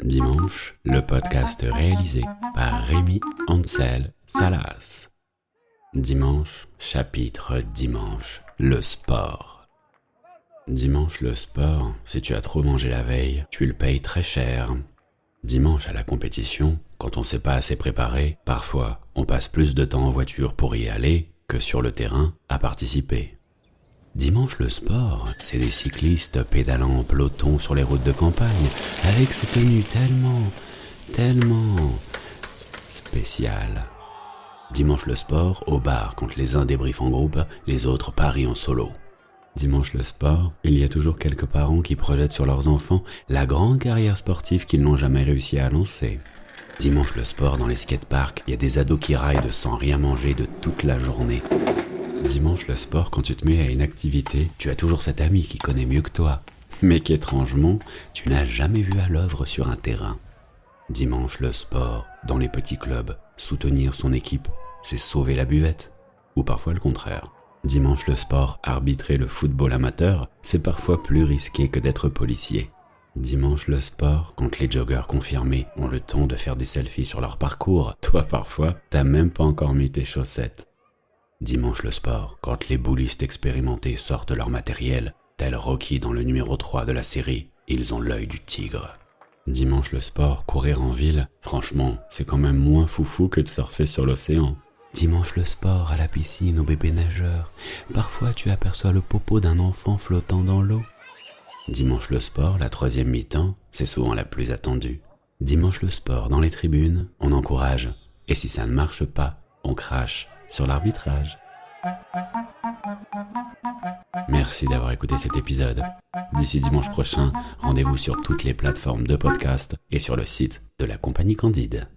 Dimanche, le podcast réalisé par Rémi Ansel Salas. Dimanche, chapitre dimanche, le sport. Dimanche, le sport, si tu as trop mangé la veille, tu le payes très cher. Dimanche, à la compétition, quand on s'est pas assez préparé, parfois, on passe plus de temps en voiture pour y aller que sur le terrain à participer. Dimanche, le sport, c'est des cyclistes pédalant en peloton sur les routes de campagne, avec ces tenues tellement spéciales. Dimanche, le sport, au bar, quand les uns débriefent en groupe, les autres parient en solo. Dimanche, le sport, il y a toujours quelques parents qui projettent sur leurs enfants la grande carrière sportive qu'ils n'ont jamais réussi à lancer. Dimanche, le sport, dans les skateparks, il y a des ados qui raillent sans rien manger de toute la journée. Dimanche, le sport, quand tu te mets à une activité, tu as toujours cet ami qui connaît mieux que toi, mais qu'étrangement, tu n'as jamais vu à l'œuvre sur un terrain. Dimanche, le sport, dans les petits clubs, soutenir son équipe, c'est sauver la buvette, ou parfois le contraire. Dimanche, le sport, arbitrer le football amateur, c'est parfois plus risqué que d'être policier. Dimanche, le sport, quand les joggeurs confirmés ont le temps de faire des selfies sur leur parcours, toi parfois, t'as même pas encore mis tes chaussettes. Dimanche, le sport, quand les boulistes expérimentés sortent leur matériel, tel Rocky dans le numéro 3 de la série, ils ont l'œil du tigre. Dimanche, le sport, courir en ville, franchement, c'est quand même moins foufou que de surfer sur l'océan. Dimanche, le sport, à la piscine, au bébé nageur, parfois tu aperçois le popo d'un enfant flottant dans l'eau. Dimanche, le sport, la troisième mi-temps, c'est souvent la plus attendue. Dimanche, le sport, dans les tribunes, on encourage, et si ça ne marche pas, on crache sur l'arbitrage. Merci d'avoir écouté cet épisode. D'ici dimanche prochain, rendez-vous sur toutes les plateformes de podcast et sur le site de la Compagnie Candide.